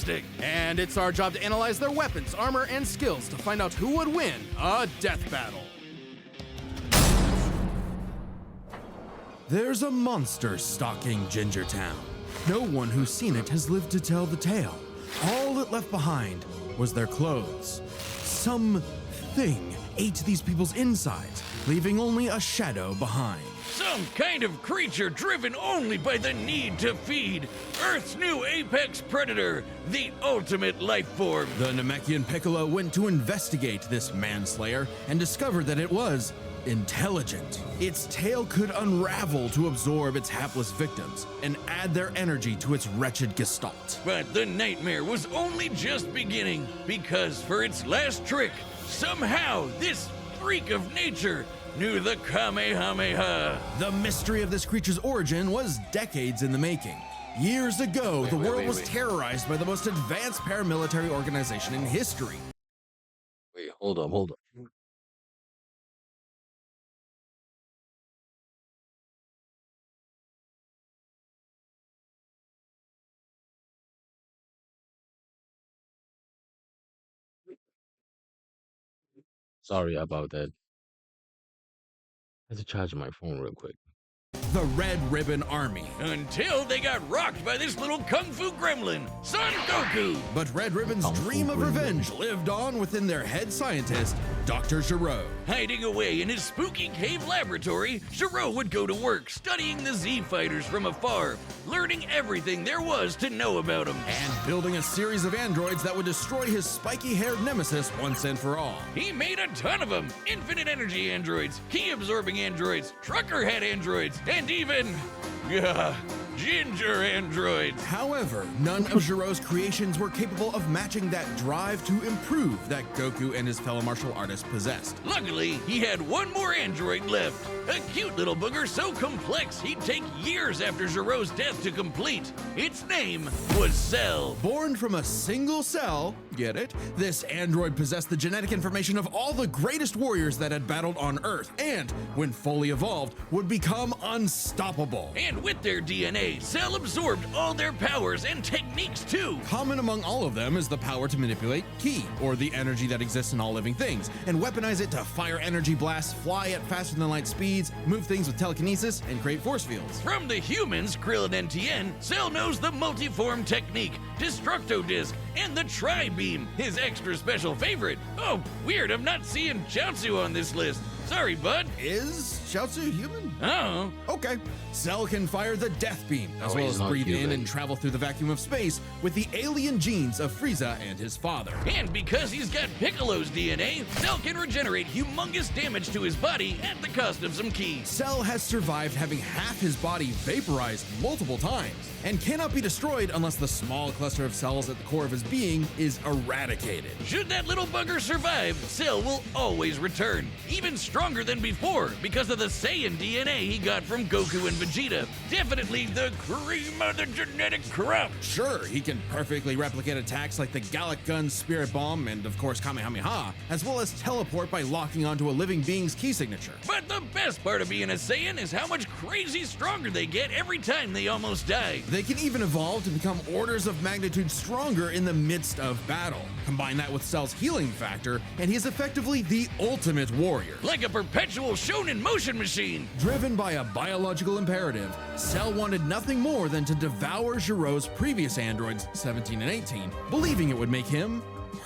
fantastic! And it's our job to analyze their weapons, armor, and skills to find out who would win a death battle. There's a monster stalking Gingertown. No one who's seen it has lived to tell the tale. All it left behind was their clothes. Something ate these people's insides, leaving only a shadow behind. Some kind of creature driven only by the need to feed. Earth's new apex predator, the ultimate life form. The Namekian Piccolo went to investigate this manslayer and discovered that it was intelligent. Its tail could unravel to absorb its hapless victims and add their energy to its wretched gestalt. But the nightmare was only just beginning, because for its last trick, somehow this freak of nature knew the Kamehameha. The mystery of this creature's origin was decades in the making. Years ago, the world was terrorized by the most advanced paramilitary organization in history. Wait, hold up. Sorry about that. I had to charge my phone real quick. The Red Ribbon Army. Until they got rocked by this little kung fu gremlin, Son Goku. But Red Ribbon's dream of revenge lived on within their head scientist, Dr. Giro. Hiding away in his spooky cave laboratory, Giro would go to work studying the Z fighters from afar, learning everything there was to know about them. And building a series of androids that would destroy his spiky-haired nemesis once and for all. He made a ton of them. Infinite energy androids, key-absorbing androids, trucker head androids, and even, ginger androids. However, none of Giro's creations were capable of matching that drive to improve that Goku and his fellow martial artists possessed. Luckily, he had one more android left. A cute little booger so complex he'd take years after Giro's death to complete. Its name was Cell. Born from a single cell, get it? This android possessed the genetic information of all the greatest warriors that had battled on Earth, and, when fully evolved, would become unstoppable. And with their DNA, Cell absorbed all their powers and techniques too. Common among all of them is the power to manipulate ki, or the energy that exists in all living things, and weaponize it to fire energy blasts, fly at faster than light speeds, move things with telekinesis, and create force fields. From the humans, Krillin and Tien, Cell knows the multiform technique, Destructo Disc, and the Tri-Beam, his extra special favorite. Oh, weird, I'm not seeing Chaozu on this list. Sorry, bud. Is Chaozu human? Oh. Okay. Cell can fire the Death Beam, as well he's as not breathe in human. and travel through the vacuum of space with the alien genes of Frieza and his father. And because he's got Piccolo's DNA, Cell can regenerate humongous damage to his body at the cost of some ki. Cell has survived having half his body vaporized multiple times, and cannot be destroyed unless the small cluster of cells at the core of his being is eradicated. Should that little bugger survive, Cell will always return, even stronger than before because of the Saiyan DNA he got from Goku and Vegeta. Definitely the cream of the genetic crop. Sure, he can perfectly replicate attacks like the Gallic Gun, Spirit Bomb, and of course Kamehameha, as well as teleport by locking onto a living being's key signature. But the best part of being a Saiyan is how much crazy stronger they get every time they almost die. They can even evolve to become orders of magnitude stronger in the midst of battle. Combine that with Cell's healing factor, and he is effectively the ultimate warrior. Like a perpetual shonen motion machine. Driven by a biological imperative, Cell wanted nothing more than to devour Giro's previous androids, 17 and 18, believing it would make him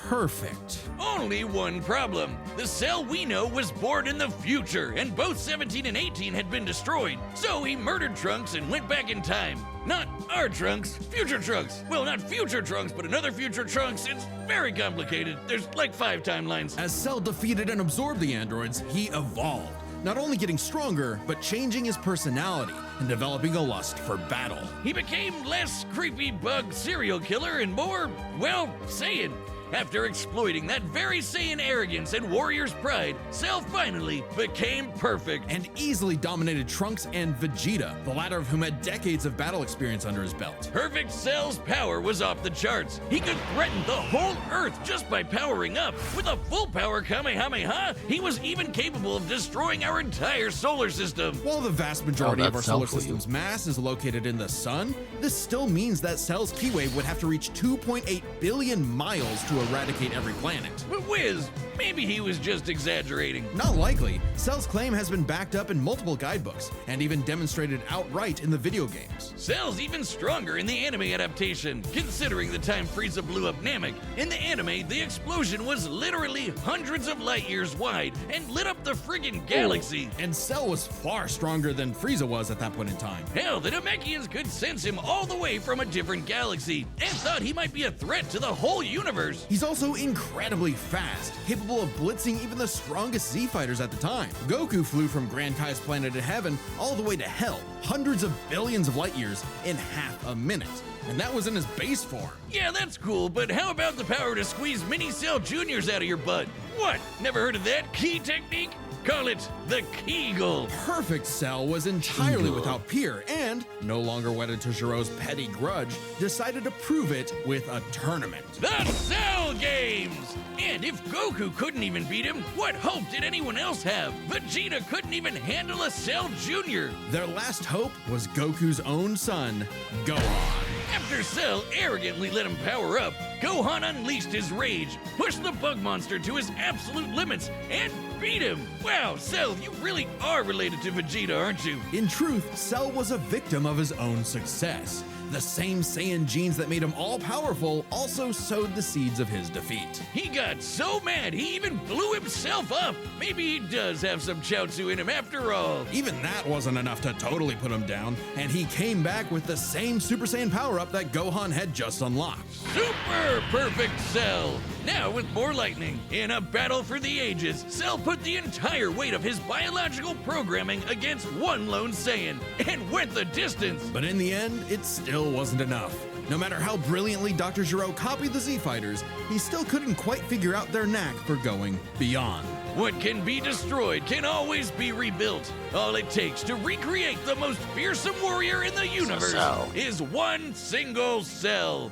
perfect. Only one problem. The Cell we know was born in the future, and both 17 and 18 had been destroyed. So he murdered Trunks and went back in time. Not our Trunks, future Trunks. Well, not future Trunks, but another future Trunks. It's very complicated. There's like 5 timelines. As Cell defeated and absorbed the androids, he evolved, not only getting stronger, but changing his personality and developing a lust for battle. He became less creepy bug serial killer and more, well, Saiyan. After exploiting that very Saiyan arrogance and warrior's pride, Cell finally became perfect. And easily dominated Trunks and Vegeta, the latter of whom had decades of battle experience under his belt. Perfect Cell's power was off the charts. He could threaten the whole Earth just by powering up. With a full power Kamehameha, he was even capable of destroying our entire solar system. While the vast majority of our that's solar Cell for you. system's mass is located in the sun, this still means that Cell's Ki wave would have to reach 2.8 billion miles to eradicate every planet. But Wiz, maybe he was just exaggerating. Not likely. Cell's claim has been backed up in multiple guidebooks and even demonstrated outright in the video games. Cell's even stronger in the anime adaptation, considering the time Frieza blew up Namek. In the anime, the explosion was literally hundreds of light years wide and lit up the friggin' galaxy. And Cell was far stronger than Frieza was at that point in time. Hell, the Namekians could sense him all the way from a different galaxy and thought he might be a threat to the whole universe. He's also incredibly fast, capable of blitzing even the strongest Z fighters at the time. Goku flew from Grand Kai's planet of heaven all the way to hell, hundreds of billions of light years in half a minute. And that was in his base form. Yeah, that's cool, but how about the power to squeeze Mini Cell Juniors out of your butt? What? Never heard of that key technique? Call it the Kegel. Perfect Cell was entirely without peer and, no longer wedded to Giro's petty grudge, decided to prove it with a tournament. The Cell Games! And if Goku couldn't even beat him, what hope did anyone else have? Vegeta couldn't even handle a Cell Jr. Their last hope was Goku's own son, Gohan. After Cell arrogantly let him power up, Gohan unleashed his rage, pushed the bug monster to his absolute limits, and beat him. Wow, Cell, you really are related to Vegeta, aren't you? In truth, Cell was a victim of his own success. The same Saiyan genes that made him all-powerful also sowed the seeds of his defeat. He got so mad he even blew himself up. Maybe he does have some Chaozu in him after all. Even that wasn't enough to totally put him down, and he came back with the same Super Saiyan power-up that Gohan had just unlocked. Super perfect Cell! Now with more lightning, in a battle for the ages, Cell put the entire weight of his biological programming against one lone Saiyan and went the distance. But in the end, it still wasn't enough. No matter how brilliantly Dr. Gero copied the Z Fighters, he still couldn't quite figure out their knack for going beyond. What can be destroyed can always be rebuilt. All it takes to recreate the most fearsome warrior in the universe Cell. is one single cell.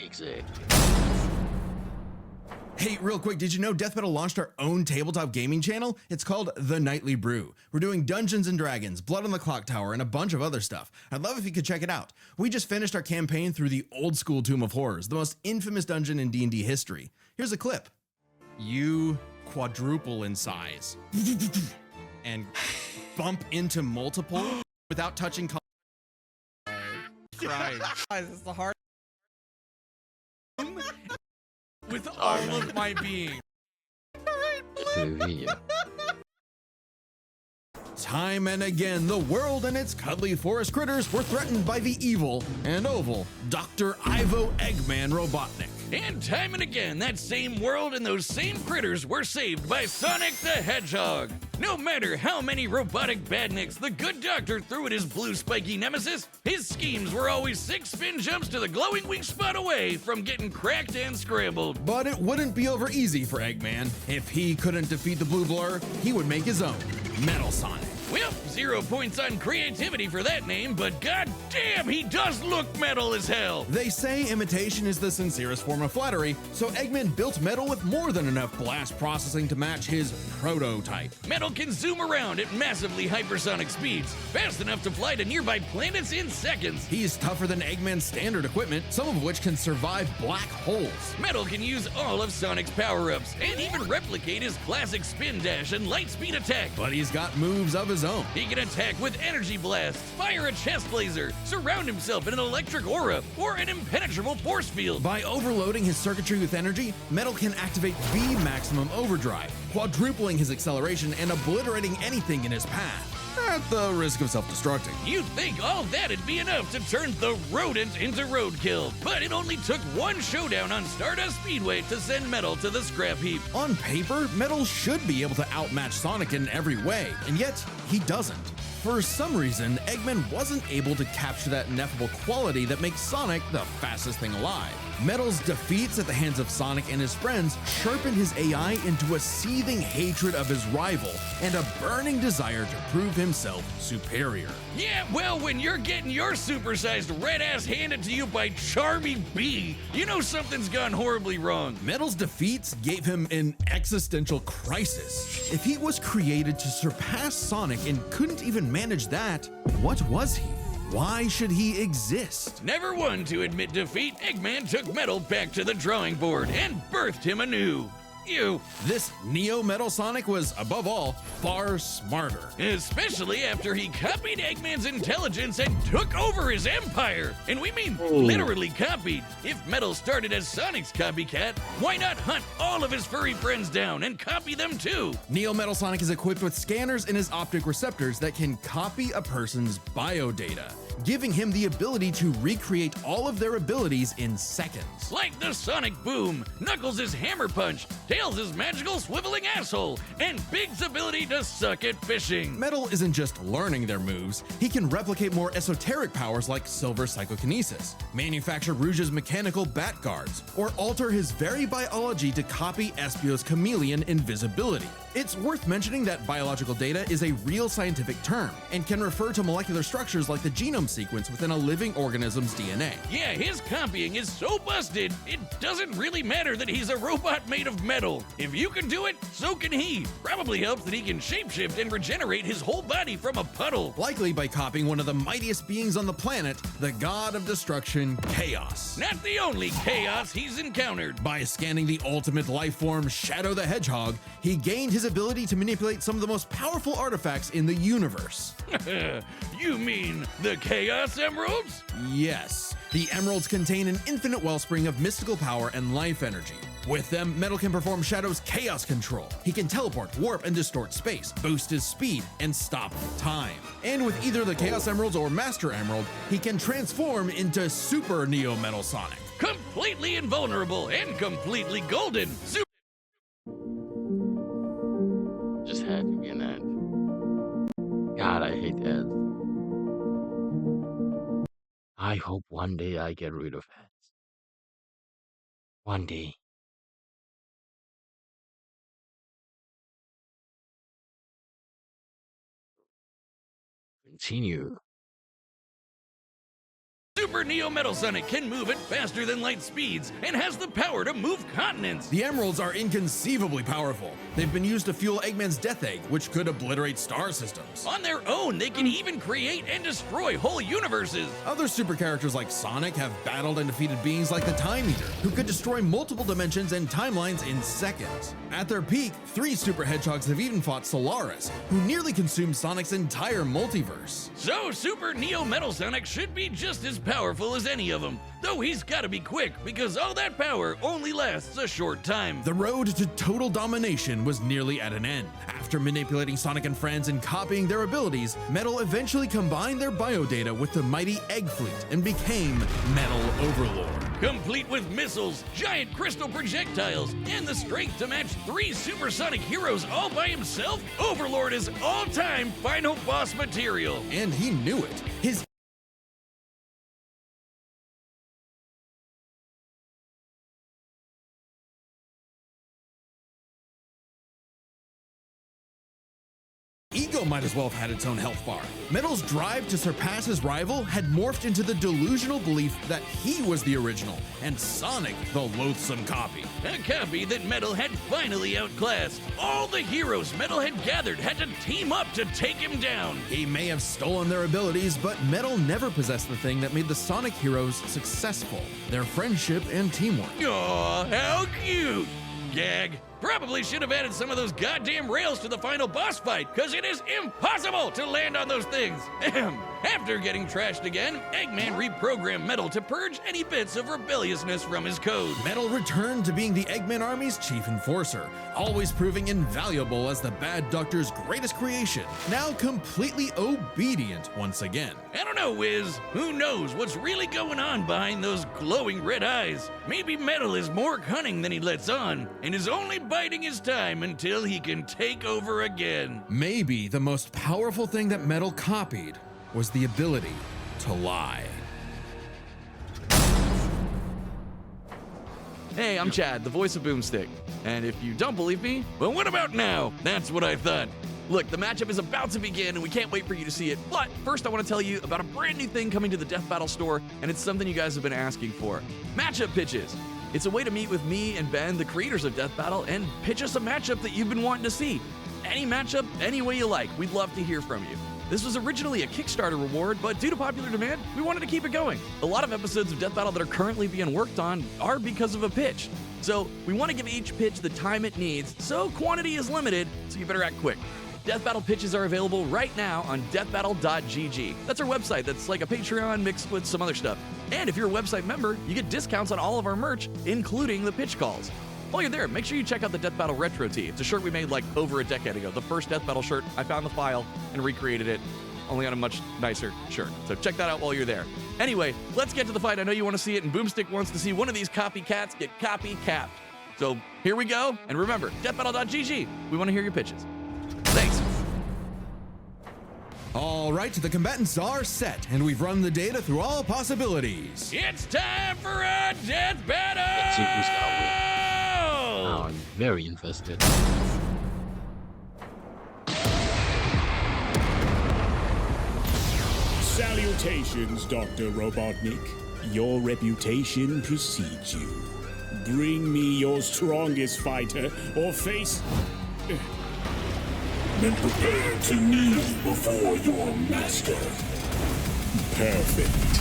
Exactly. Hey, real quick, did you know Death Metal launched our own tabletop gaming channel? It's called The Nightly Brew. We're doing Dungeons and Dragons, Blood on the Clock Tower, and a bunch of other stuff. I'd love if you could check it out. We just finished our campaign through the old school Tomb of Horrors, the most infamous dungeon in D&D history. Here's a clip. You quadruple in size and bump into multiple without touching. Right. Guys, it's the hard. With all of my being. Convenient. Time and again, the world and its cuddly forest critters were threatened by the evil and oval Dr. Ivo Eggman Robotnik. And time and again, that same world and those same critters were saved by Sonic the Hedgehog. No matter how many robotic badniks the good doctor threw at his blue spiky nemesis, his schemes were always 6 spin jumps to the glowing weak spot away from getting cracked and scrambled. But it wouldn't be over easy for Eggman. If he couldn't defeat the Blue Blur, he would make his own, Metal Sonic. Well, 0 points on creativity for that name, but god damn, he does look metal as hell. They say imitation is the sincerest form of flattery, so Eggman built Metal with more than enough blast processing to match his prototype. Metal can zoom around at massively hypersonic speeds, fast enough to fly to nearby planets in seconds. He's tougher than Eggman's standard equipment, some of which can survive black holes. Metal can use all of Sonic's power-ups, and even replicate his classic spin dash and light speed attack. But he's got moves of his own. He can attack with energy blasts, fire a chest laser, surround himself in an electric aura, or an impenetrable force field. By overloading his circuitry with energy, Metal can activate V Maximum Overdrive, quadrupling his acceleration and obliterating anything in his path, at the risk of self-destructing. You'd think all that'd be enough to turn the rodent into roadkill, but it only took one showdown on Stardust Speedway to send Metal to the scrap heap. On paper, Metal should be able to outmatch Sonic in every way, and yet he doesn't. For some reason, Eggman wasn't able to capture that ineffable quality that makes Sonic the fastest thing alive. Metal's defeats at the hands of Sonic and his friends sharpened his AI into a seething hatred of his rival and a burning desire to prove himself superior. Yeah, well, when you're getting your supersized red ass handed to you by Charmy B, you know something's gone horribly wrong. Metal's defeats gave him an existential crisis. If he was created to surpass Sonic and couldn't even manage that, what was he? Why should he exist? Never one to admit defeat, Eggman took Metal back to the drawing board and birthed him anew. This Neo Metal Sonic was, above all, far smarter. Especially after he copied Eggman's intelligence and took over his empire. And we mean literally copied. If Metal started as Sonic's copycat, why not hunt all of his furry friends down and copy them too? Neo Metal Sonic is equipped with scanners in his optic receptors that can copy a person's biodata, giving him the ability to recreate all of their abilities in seconds. Like the Sonic Boom, Knuckles' Hammer Punch, Tails' magical swiveling asshole, and Big's ability to suck at fishing. Metal isn't just learning their moves, he can replicate more esoteric powers like Silver Psychokinesis, manufacture Rouge's mechanical bat guards, or alter his very biology to copy Espio's chameleon invisibility. It's worth mentioning that biological data is a real scientific term and can refer to molecular structures like the genome sequence within a living organism's DNA. Yeah, his copying is so busted, it doesn't really matter that he's a robot made of metal. If you can do it, so can he. Probably helps that he can shapeshift and regenerate his whole body from a puddle. Likely by copying one of the mightiest beings on the planet, the god of destruction, Chaos. Not the only chaos he's encountered. By scanning the ultimate life form, Shadow the Hedgehog, he gained his ability to manipulate some of the most powerful artifacts in the universe. You mean the Chaos Emeralds? Yes. The emeralds contain an infinite wellspring of mystical power and life energy. With them, Metal can perform Shadow's chaos control. He can teleport, warp, and distort space, boost his speed, and stop time. And with either the Chaos Emeralds or Master Emerald, he can transform into Super Neo Metal Sonic. Completely invulnerable and completely golden. Just had to be an end. God, I hate that. I hope one day I get rid of that. One day. Continue. Super Neo Metal Sonic can move at faster than light speeds and has the power to move continents. The emeralds are inconceivably powerful. They've been used to fuel Eggman's Death Egg, which could obliterate star systems. On their own, they can even create and destroy whole universes. Other super characters like Sonic have battled and defeated beings like the Time Eater, who could destroy multiple dimensions and timelines in seconds. At their peak, 3 super hedgehogs have even fought Solaris, who nearly consumed Sonic's entire multiverse. So Super Neo Metal Sonic should be just as powerful as any of them, though he's gotta be quick because all that power only lasts a short time. The road to total domination was nearly at an end. After manipulating Sonic and friends and copying their abilities, Metal eventually combined their biodata with the mighty Egg Fleet and became Metal Overlord. Complete with missiles, giant crystal projectiles, and the strength to match 3 supersonic heroes all by himself, Overlord is all-time final boss material. And he knew it. His ego might as well have had its own health bar. Metal's drive to surpass his rival had morphed into the delusional belief that he was the original, and Sonic the loathsome copy. A copy that Metal had finally outclassed. All the heroes Metal had gathered had to team up to take him down. He may have stolen their abilities, but Metal never possessed the thing that made the Sonic heroes successful: their friendship and teamwork. Aw, how cute! Gag. Probably should have added some of those goddamn rails to the final boss fight, cause it is impossible to land on those things. After getting trashed again, Eggman reprogrammed Metal to purge any bits of rebelliousness from his code. Metal returned to being the Eggman Army's chief enforcer, always proving invaluable as the Bad Doctor's greatest creation, now completely obedient once again. I don't know, Wiz. Who knows what's really going on behind those glowing red eyes? Maybe Metal is more cunning than he lets on, and is only keep biding his time until he can take over again. Maybe the most powerful thing that metal copied was the ability to lie. Hey, I'm Chad, the voice of Boomstick. And if you don't believe me, But what about now? That's what I thought. look, the matchup is about to begin and we can't wait for you to see it. But first I want to tell you about a brand new thing coming to the Death Battle store, and it's something you guys have been asking for. Matchup pitches. It's a way to meet with me and Ben, the creators of Death Battle, and pitch us a matchup that you've been wanting to see. Any matchup, any way you like. We'd love to hear from you. This was originally a Kickstarter reward, but due to popular demand, we wanted to keep it going. A lot of episodes of Death Battle that are currently being worked on are because of a pitch. So we want to give each pitch the time it needs, so quantity is limited, so you better act quick. Death Battle pitches are available right now on deathbattle.gg. That's our website that's like a Patreon mixed with some other stuff. And if you're a website member, you get discounts on all of our merch, including the pitch calls. While you're there, make sure you check out the Death Battle Retro Tee. It's a shirt we made like over a decade ago. The first Death Battle shirt, I found the file and recreated it, only on a much nicer shirt. So check that out while you're there. Anyway, let's get to the fight. I know you want to see it, and Boomstick wants to see one of these copycats get copy-capped. So here we go, and remember, deathbattle.gg. We want to hear your pitches. Thanks. All right, the combatants are set, and we've run the data through all possibilities. It's time for a death battle! Let's see who's gonna win. Now I'm very invested. Salutations, Dr. Robotnik. Your reputation precedes you. Bring me your strongest fighter or face... Then prepare to kneel before your master. Perfect.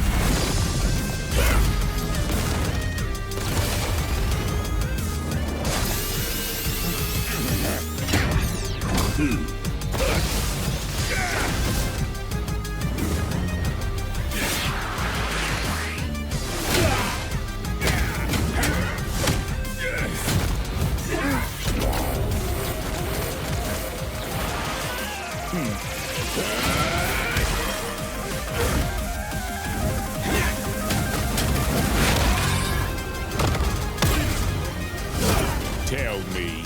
Tell me,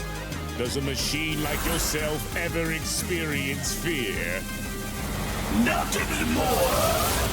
does a machine like yourself ever experience fear? Not anymore!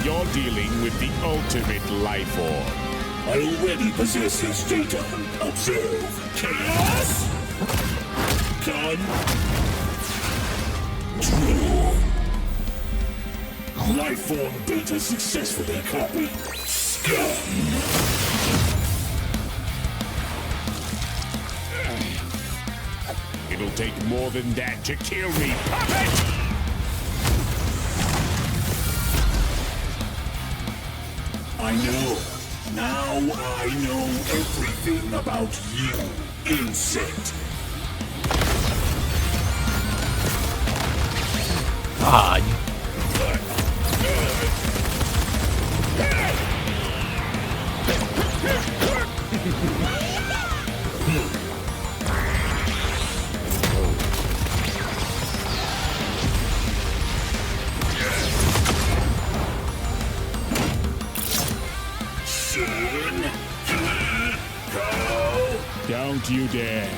You're dealing with the ultimate life form. I already possess his data. Observe. Chaos! Control. Life form data successfully copied. Scum! It'll take more than that to kill me, puppet! I know. Now I know everything about you, insect. Ah, Don't you dare.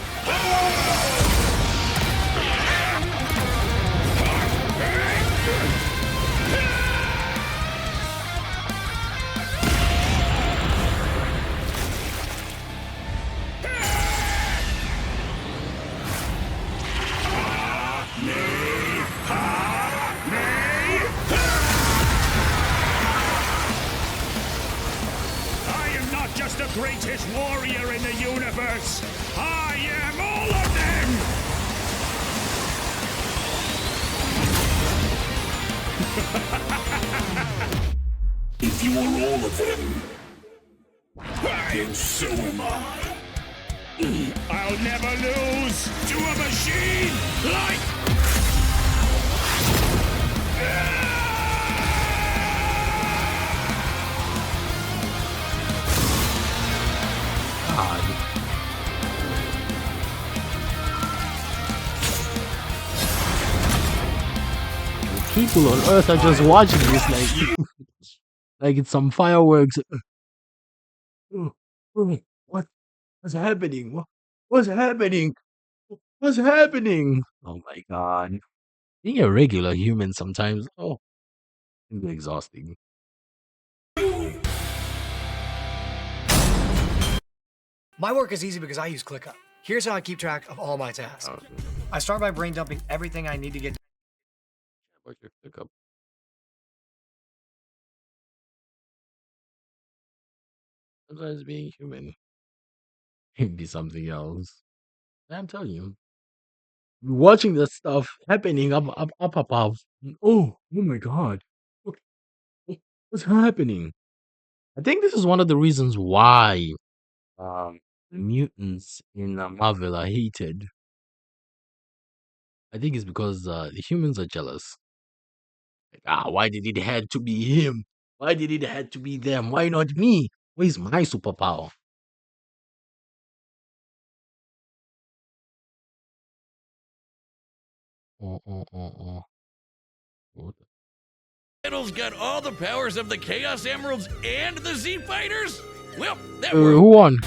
I am not just the greatest warrior in the universe. I am all of them! If you are all of them, And so am I. I'll never lose to a machine like... God. People on Earth are just watching this like it's some fireworks. What's happening? What's happening? What's happening? Oh my God. Being a regular human sometimes, oh, it's exhausting. My work is easy because I use ClickUp. Here's how I keep track of all my tasks. Oh, I start by brain dumping everything I need to get. what's your pickup? Sometimes being human can be something else. I'm telling you, watching the stuff happening up above. Oh my God. What's happening? I think this is one of the reasons why the mutants in Marvel are hated. I think it's because the humans are jealous. Like, why did it had to be him? Why did it had to be them? Why not me? Where's my superpower? Oh. What the- Metal's got all the powers of the Chaos Emeralds and the Z Fighters? Well, that who worked. won?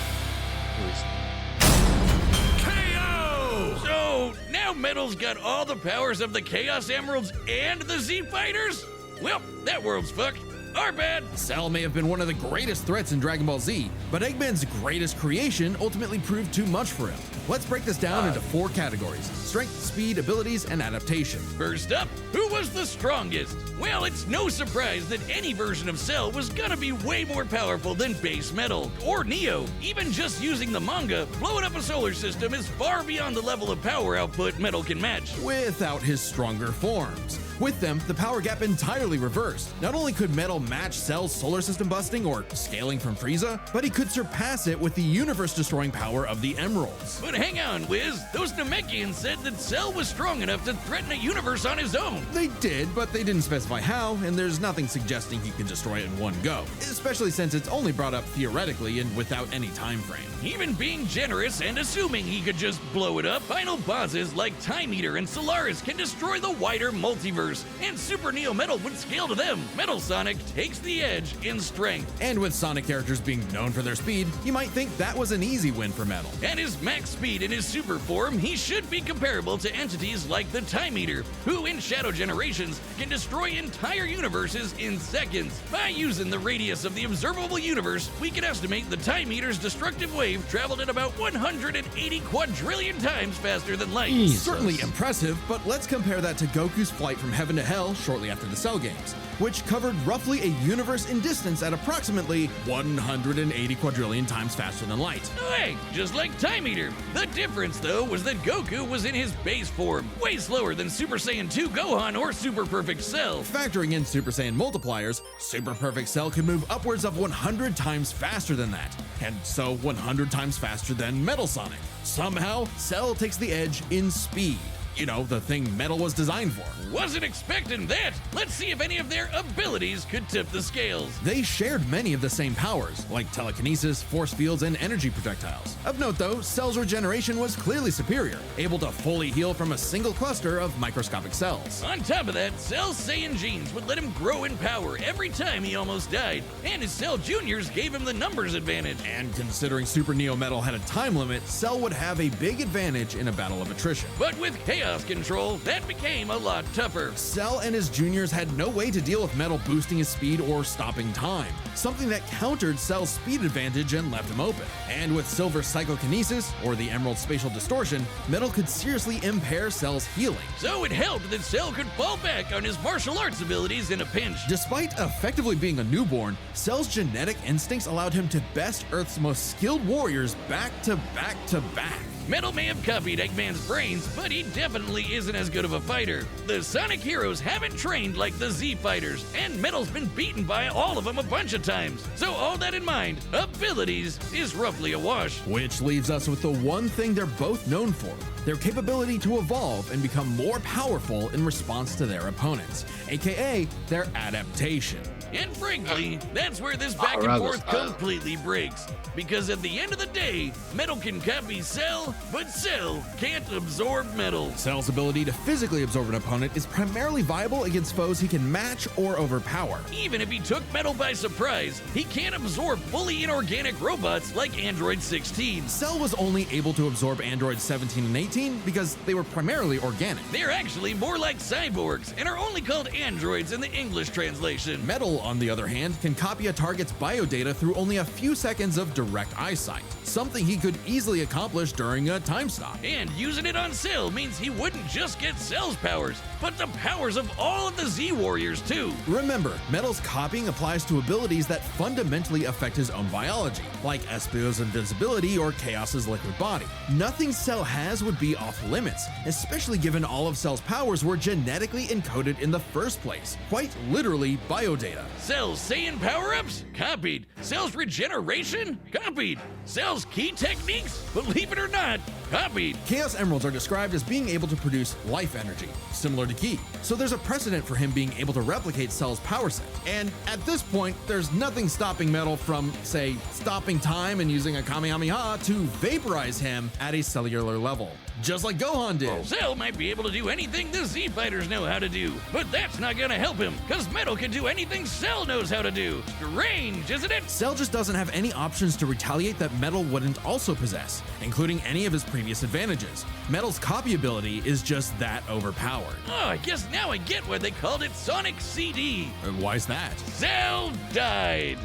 KO! So, now Metal's got all the powers of the Chaos Emeralds and the Z Fighters? Well, that world's fucked. Our bad. Cell may have been one of the greatest threats in Dragon Ball Z, but Eggman's greatest creation ultimately proved too much for him. Let's break this down into 4 categories: strength, speed, abilities, and adaptation. First up, who was the strongest? Well, it's no surprise that any version of Cell was gonna be way more powerful than base Metal or Neo. Even just using the manga, blowing up a solar system is far beyond the level of power output Metal can match. Without his stronger forms. With them, the power gap entirely reversed. Not only could Metal match Cell's solar system busting or scaling from Frieza, but he could surpass it with the universe-destroying power of the Emeralds. But hang on, Wiz. Those Namekians said that Cell was strong enough to threaten a universe on his own. They did, but they didn't specify how, and there's nothing suggesting he can destroy it in one go, especially since it's only brought up theoretically and without any time frame. Even being generous and assuming he could just blow it up, final bosses like Time Eater and Solaris can destroy the wider multiverse, and Super Neo Metal would scale to them. Metal Sonic takes the edge in strength. And with Sonic characters being known for their speed, you might think that was an easy win for Metal. At his max speed in his super form, he should be comparable to entities like the Time Eater, who in Shadow Generations can destroy entire universes in seconds. By using the radius of the observable universe, we can estimate the Time Eater's destructive wave traveled at about 180 quadrillion times faster than light. Jesus. Certainly impressive, but let's compare that to Goku's flight from Heaven to Hell shortly after the Cell games, which covered roughly a universe in distance at approximately 180 quadrillion times faster than light. Hey, just like Time Eater. The difference, though, was that Goku was in his base form, way slower than Super Saiyan 2 Gohan or Super Perfect Cell. Factoring in Super Saiyan multipliers, Super Perfect Cell can move upwards of 100 times faster than that, and so 100 times faster than Metal Sonic. Somehow, Cell takes the edge in speed. You know, the thing Metal was designed for. Wasn't expecting that. Let's see if any of their abilities could tip the scales. They shared many of the same powers, like telekinesis, force fields, and energy projectiles. Of note though, Cell's regeneration was clearly superior, able to fully heal from a single cluster of microscopic cells. On top of that, Cell's Saiyan genes would let him grow in power every time he almost died, and his Cell Juniors gave him the numbers advantage. And considering Super Neo Metal had a time limit, Cell would have a big advantage in a battle of attrition. But with Chaos Control, that became a lot tougher. Cell and his juniors had no way to deal with Metal boosting his speed or stopping time, something that countered Cell's speed advantage and left him open. And with Silver's psychokinesis, or the Emerald spatial distortion, Metal could seriously impair Cell's healing. So it helped that Cell could fall back on his martial arts abilities in a pinch. Despite effectively being a newborn, Cell's genetic instincts allowed him to best Earth's most skilled warriors back to back to back. Metal may have copied Eggman's brains, but he definitely isn't as good of a fighter. The Sonic heroes haven't trained like the Z fighters, and Metal's been beaten by all of them a bunch of times. So all that in mind, abilities is roughly a wash. Which leaves us with the one thing they're both known for: their capability to evolve and become more powerful in response to their opponents, aka their adaptation. And frankly, that's where this back and rather forth style. completely breaks. Because at the end of the day, Metal can copy Cell, but Cell can't absorb Metal. Cell's ability to physically absorb an opponent is primarily viable against foes he can match or overpower. Even if he took Metal by surprise, he can't absorb fully inorganic robots like Android 16. Cell was only able to absorb androids 17 and 18 because they were primarily organic. They're actually more like cyborgs and are only called androids in the English translation. Metal, on the other hand, can copy a target's biodata through only a few seconds of direct eyesight, something he could easily accomplish during a time stop. And using it on Cell means he wouldn't just get Cell's powers, but the powers of all of the Z Warriors too. Remember, Metal's copying applies to abilities that fundamentally affect his own biology, like Espio's invincibility or Chaos's liquid body. Nothing Cell has would be off limits, especially given all of Cell's powers were genetically encoded in the first place, quite literally biodata. Cell's Saiyan power-ups? Copied. Cell's regeneration? Copied. Cell's key techniques? Believe it or not, copied. Chaos Emeralds are described as being able to produce life energy, similar to Ki, so there's a precedent for him being able to replicate Cell's power set. And at this point, there's nothing stopping Metal from, say, stopping time and using a Kamehameha to vaporize him at a cellular level, just like Gohan did. Cell might be able to do anything the Z fighters know how to do, but that's not gonna help him, cause Metal can do anything Cell knows how to do. Strange, isn't it? Cell just doesn't have any options to retaliate that Metal wouldn't also possess, including any of his previous advantages. Metal's copy ability is just that overpowered. Oh, I guess now I get why they called it Sonic CD. And why's that? Cell died.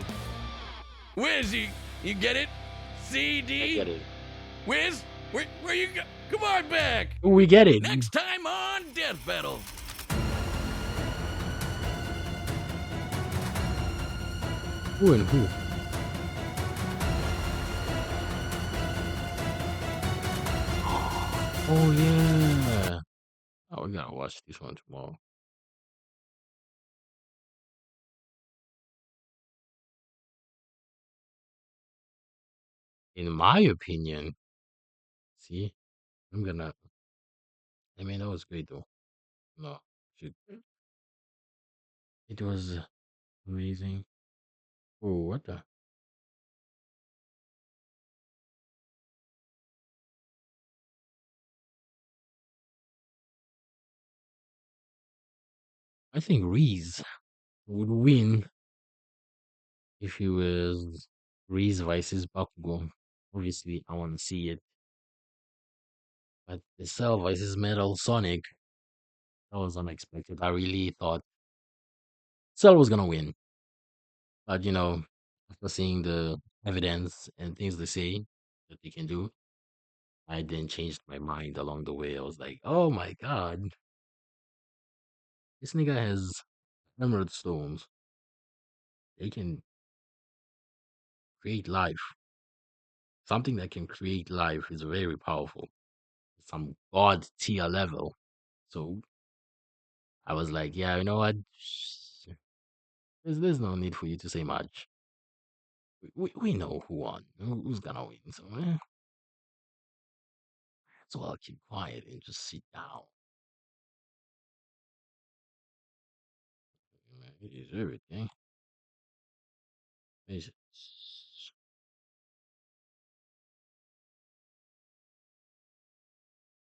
Wiz, you get it? CD? I get it. Wiz, where you go? Come on back. We get it. Next time on Death Battle. Who and who? Oh yeah. Oh, we gotta watch this one tomorrow. In my opinion, see, I'm gonna. I mean, that was great though. No, shoot. It was amazing. Oh, what the? I think Reese would win if he was Reese versus Bakugo. Obviously, I want to see it. But the Cell versus Metal Sonic, that was unexpected. I really thought Cell was gonna win. But after seeing the evidence and things they say that they can do, I then changed my mind along the way. I was like, oh my god, this nigga has emerald stones. They can create life. Something that can create life is very powerful. Some god tier level. So I was like, yeah, you know what? There's no need for you to say much. We know who won, who's gonna win. So so I'll keep quiet and just sit down. It is everything. It's